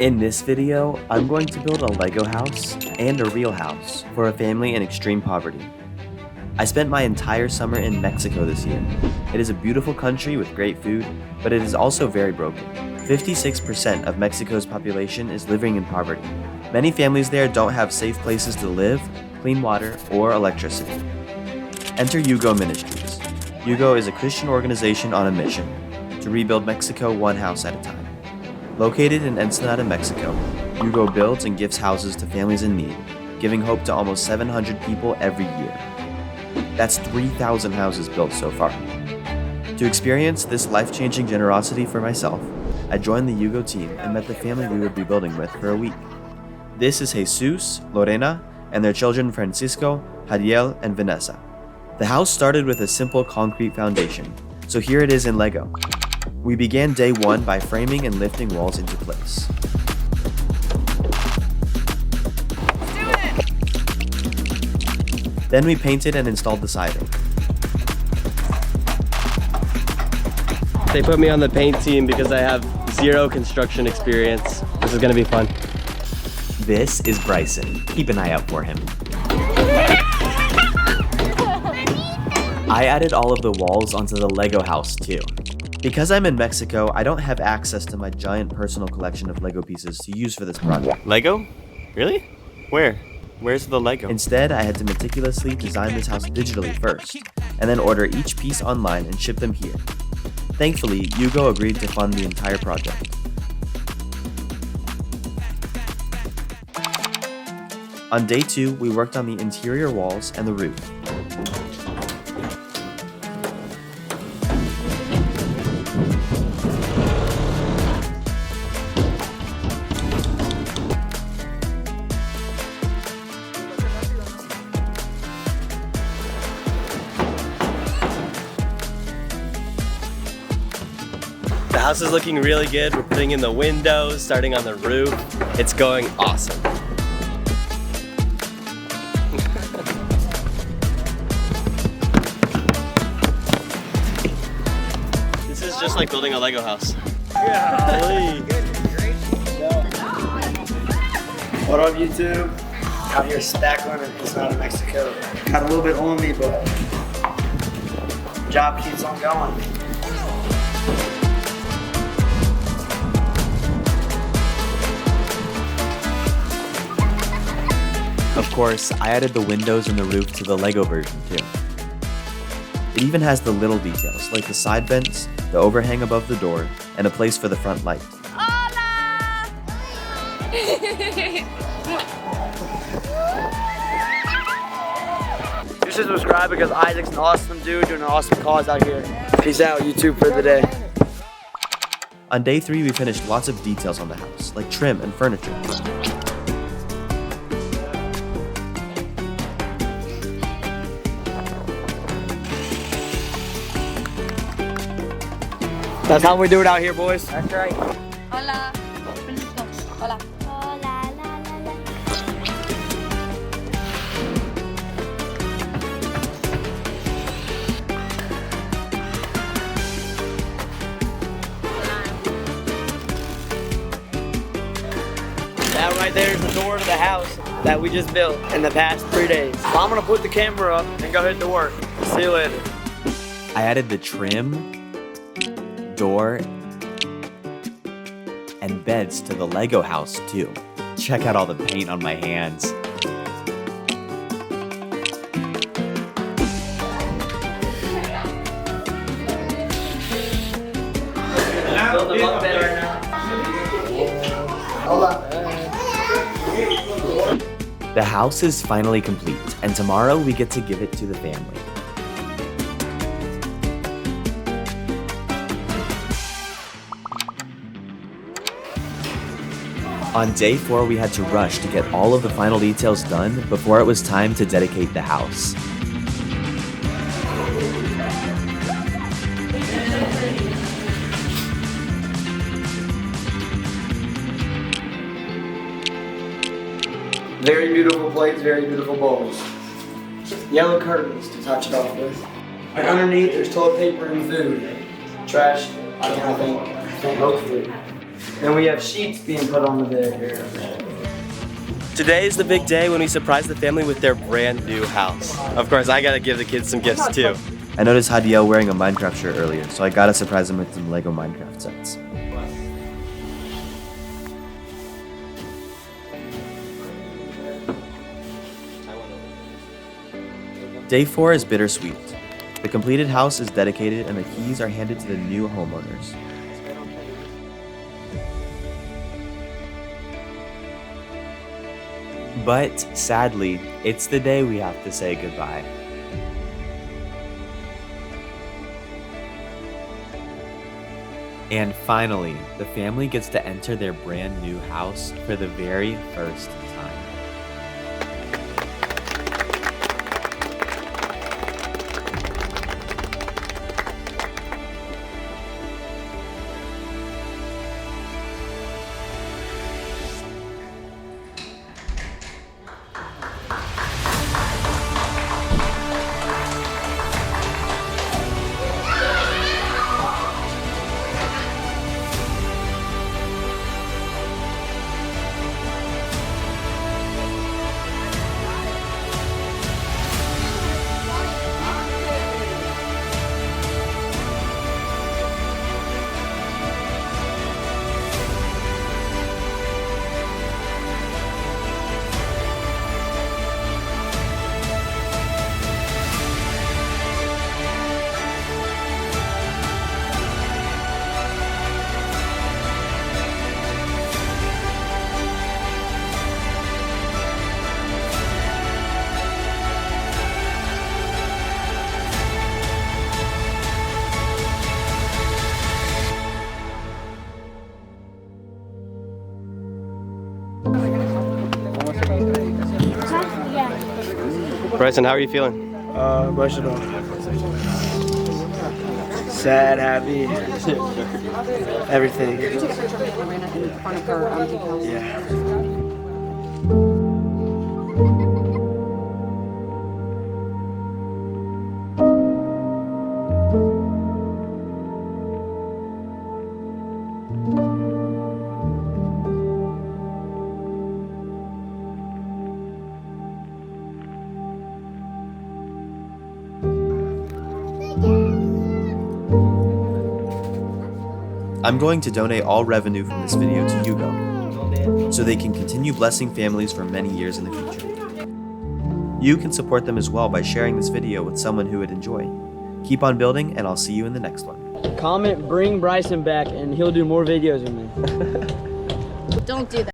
In this video, I'm going to build a Lego house and a real house for a family in extreme poverty. I spent my entire summer in Mexico this year. It is a beautiful country with great food, but it is also very broken. 56% of Mexico's population is living in poverty. Many families there don't have safe places to live, clean water, or electricity. Enter Yugo Ministries. Yugo is a Christian organization on a mission to rebuild Mexico one house at a time. Located in Ensenada, Mexico, Yugo builds and gives houses to families in need, giving hope to almost 700 people every year. That's 3,000 houses built so far. To experience this life-changing generosity for myself, I joined the Yugo team and met the family we would be building with for a week. This is Jesus, Lorena, and their children Francisco, Jadiel, and Vanessa. The house started with a simple concrete foundation, so here it is in Lego. We began day one by framing and lifting walls into place. Then we painted and installed the siding. They put me on the paint team because I have zero construction experience. This is gonna be fun. This is Bryson. Keep an eye out for him. I added all of the walls onto the Lego house too. Because I'm in Mexico, I don't have access to my giant personal collection of Lego pieces to use for this project. Lego? Really? Where? Where's the Lego? Instead, I had to meticulously design this house digitally first, and then order each piece online and ship them here. Thankfully, Yugo agreed to fund the entire project. On day two, we worked on the interior walls and the roof. The house is looking really good. We're putting in the windows, starting on the roof. It's going awesome. This is just like building a Lego house. Yeah. What up, YouTube? Out here spackling in Ensenada, Mexico. Got a little bit on me, but job keeps on going. Of course, I added the windows and the roof to the Lego version too. It even has the little details, like the side vents, the overhang above the door, and a place for the front light. Hola! You should subscribe because Isaac's an awesome dude doing an awesome cause out here. Peace out, YouTube, for the day. On day three, we finished lots of details on the house, like trim and furniture. That's how we do it out here, boys. Hola. Francisco. Hola. Hola, la, la, la. That right there is the door to the house that we just built in the past 3 days. So I'm gonna put the camera up and go hit to work. See you later. I added the trim, door, and beds to the Lego house too. Check out all the paint on my hands. The house is finally complete, and tomorrow we get to give it to the family. On day 4, we had to rush to get all of the final details done before it was time to dedicate the house. Very beautiful plates, very beautiful bowls. Yellow curtains to touch it off with. And underneath there's toilet paper and food. Trash, I think, hopefully. And we have sheets being put on the bed here. Today is the big day when we surprise the family with their brand new house. Of course, I gotta give the kids some gifts too. I noticed Hadiel wearing a Minecraft shirt earlier, so I gotta surprise him with some Lego Minecraft sets. Day 4 is bittersweet. The completed house is dedicated and the keys are handed to the new homeowners. But sadly, it's the day we have to say goodbye. And finally, the family gets to enter their brand new house for the very first time. Bryson, how are you feeling? Emotional. Sad, happy, everything. Yeah. I'm going to donate all revenue from this video to Hugo, so they can continue blessing families for many years in the future. You can support them as well by sharing this video with someone who would enjoy. Keep on building, and I'll see you in the next one. Comment, bring Bryson back, and he'll do more videos with me. Don't do that.